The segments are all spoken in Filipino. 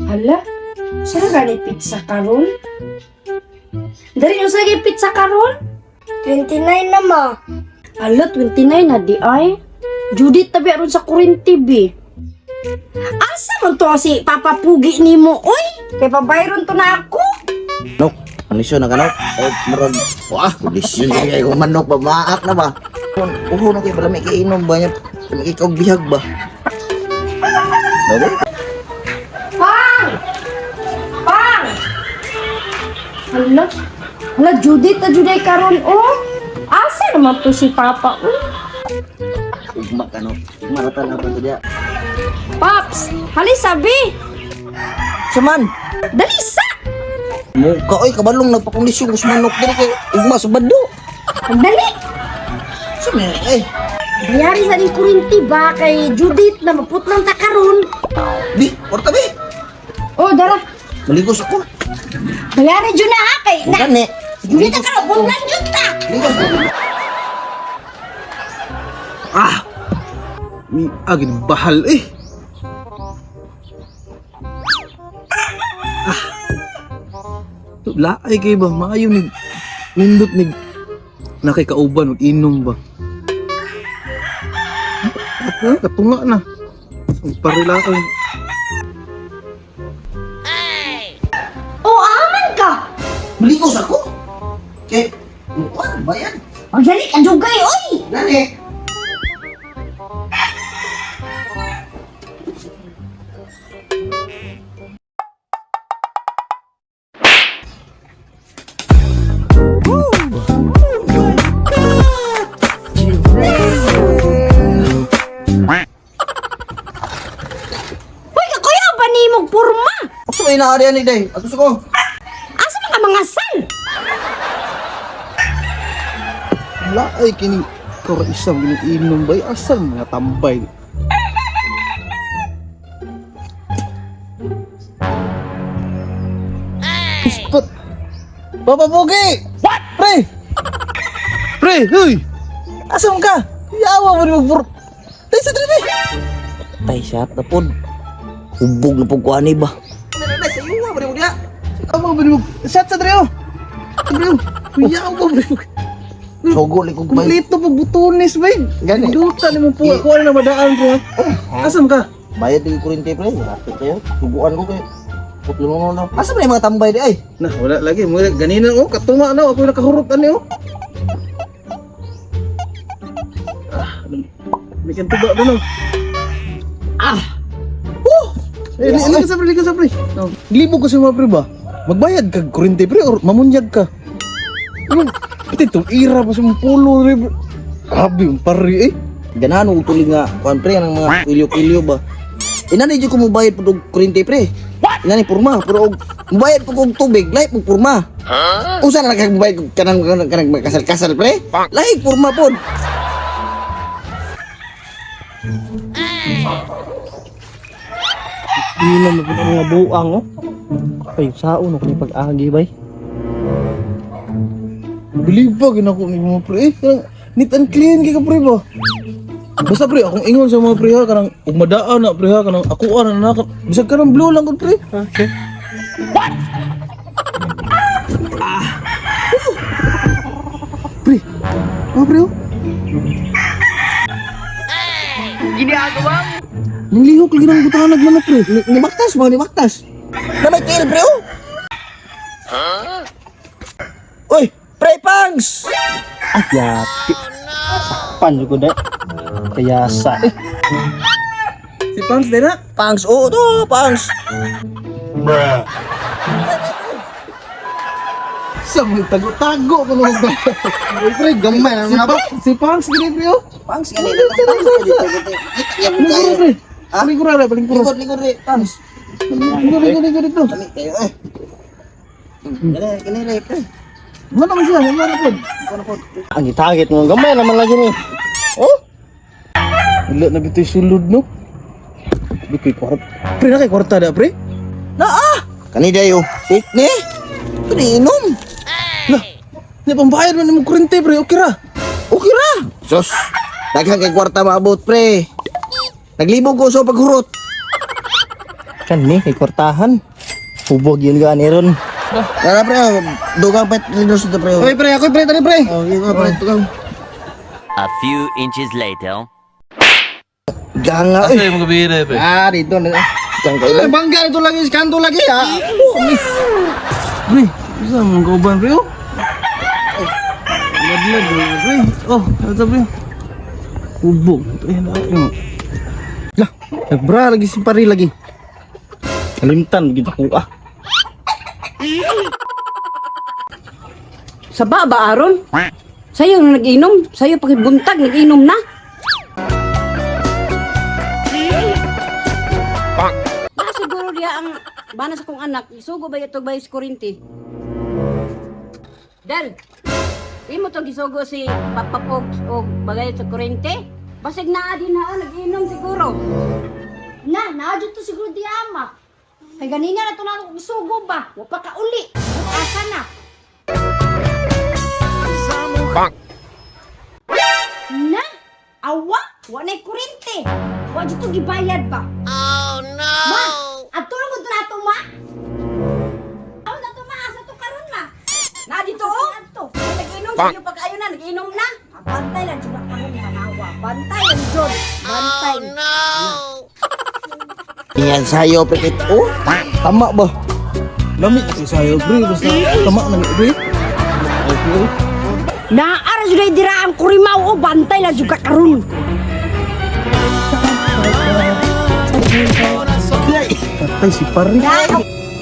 Hala, saan gani pizza karon? Dari yung lagi pizza karon? 29 na ma. Hala, 29 na di ay. Judith tabi aron sa Kurin TV. Asa man to si Papa Pugi nimo, oy? Kay pabayron to na ako. Nok, kondisyon na kanok. Ay, marag. Wah, kondisyon ka kayo manok ba? Maak na ba? Uho na kayo, para may kainom ba niya? May ikaw bihag ba? Nabi? Pang! Pang! Hala, hala Judith na Juday karon, oh. Asa naman to si Papa, oh? Ugma ka, no? Marata na ba ito diya? Pops, hali sabi. Saman! Dalisa! Mukha, oy, kabalong nagpakondisyon kus manok diri kay ugma sa bado. Dali! Saman, eh. Biyari sa ni Kurinti ba kay Judith na maputlang takaron? Bi, porta bi. Oh, dara. Maligos ako. Biyari dyan na ha kay na. Gani. Judith na karon, putlang dyan ta. Maligos ako. Ah! Ni agin bahal eh. Ah. Tu laay kay ba maayo ni nindot ni nakikauban mag-inom ba. Katunga na. Parila ko. Oh, aman ka. Maligos ako. Kay, mukha, bayan. Ang dali ka dugay, oy. Gani. Hoy, kakuya ba ni mong purma? Ako may naariyan ni Day. Atos ako. Asa mga sal? Laay kini karo isang giniinom ba asal mga tambay. Spot. Papa Pogi! What? Pre! Pre, huy! Asam ka? Yawa mo ni magbur... Tay sa tribi! Tay shot na po. Hubog na po ko ani ba? Nay, sa iyo mo ni dia. Amo mo ni mag... Shot sa trio! Trio! Yawa mo ni mag... Sogo li kong bay. Kumplito pag butones, bay! Gani. Duta ni mo po. Ako na madaan ko. Asam ka? Bayad di kurinti pre. Rapid kayo. Subuan ko kayo. Putlo mo na. Asa ba yung mga tambay di ay? Nah, wala lagi. Mula ganina oh, katunga na ako nakahurot ani oh. Bikin tuba ba no? Ligo sa pre, ligo sa pre. No. Libo ko sa mga pre ba? Magbayad ka kurinti pre or mamunyag ka. Ano? Pati itong ira pa sa mga pulo re. Grabe yung pari eh. Ganahan mo tuloy nga. Kuhan pre ng mga kilyo-kilyo ba? Inanay dyan ko mubayad po ng kurinti pre. Inanay purma. Pero mubayad po kong tubig. Lahit po purma. Usa na nagkamubayad kanang kasal-kasal pre? Lahit purma po. Hindi na mga buang oh. Ay, saon ako ni pag-agi bay. Bilibag na ako ni mga pre. Neat and clean kay ka pre ba? Basta pre, akong ingon sa mga pre ha, kanang umadaan na pre ha, kanang akuan na nakat. Bisag ka ng blue lang ko pre. Okay. What? Pre, mga pre oh. Ginagawa mo. Nanglihok lagi ng butanag man na pre. Ni Baktas mo, ni Baktas. Na may tail pre oh. Uy, pre pangs! Ay, yati. Sakpan ko dahil. Kaya sa Si Pangs din na? Pangs, oo to, pangs. Sa mga tago-tago ko naman ba? Ay, pre, gamay naman ba? Si Pangs gini pre oh. Pangs, yan Paling kuro pre. Paling kuro na, paling kuro. Likod, pangs. Likod ito. Kani kayo eh. Kani pre. Ano naman siya? Ano naman po? Ang itagit mo. Gamay naman lagi ni. Oh? Wala na bito'y sulod no? Bito'y kwarta. Pre, na kay kwarta da pre? Kani dayo. Tik ni. Inom. Lah, di pambayad man mo kurente pre, okay ra. Okay ra. Sus. Daghang kay kwarta maabot pre. Naglibog ko sa paghurot. Kan nih, ikortahan. Hubog yun ka ni Ron. Tara pre, dugang pet rinus ito pre. Oy pre, ako pre, tani pre. Oh, iya pre, dugang. A few inches later. Ganga. Asa yung magabira pre? Ah, dito na. Ganga ilang. Bangga ito lagi, kanto lagi ha. Pre, bisa mong kauban pre oh. Ladlad pre. Oh, ito pre. Hubog. Lah, nagbra lagi si pari lagi. Kalimtan begitu ko ah. Sa baba, Aron? Sa'yo na nag-inom? Sa'yo pakibuntag, nag-inom na? Baka siguro diya ang bana sa kong anak, isugo ba ito ba si Corinti? Del, di mo to gisugo si Papa Pogs o bagay sa Corinti? Basig na din na nag-inom siguro. Na dito siguro di ama. Kay ganina na to na isugo ba? Wa pa ka uli. Asa na? Na? Awa? Wa na'y kurente. Wa dito gibayad ba? Oh no! Ma! Ato lang mo na to ma? Aw na to ma, asa to karon ma? Na dito oh! Nag-inom sa'yo pag ayaw na, nag-inom na. Bantay lang jud ako ni manawa. Bantay lang jud. Bantay. Yan sayo pre. Oh, tama ba? Lami kasi sayo pre, basta tama na pre. Okay. Naara jud dira ang kurimaw o bantay lang juga karon. Patay si pari.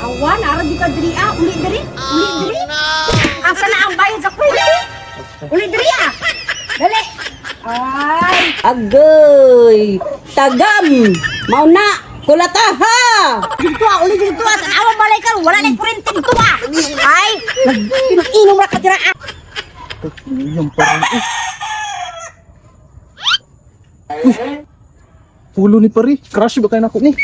Awan, ara di ka diri ah, uli diri. Asa na ang bayad sa kwente? Uli diri ah. Dali. Ay, agoy. Tagam. Mau na. Kulataha. Dito ah, uli dito ah. Tanawa balay ka, wala na kwente dito ah. Ay, nag-inom ra ka dira ah. Yung pari. Pulo ni pari, crush ba kayo na ako ni?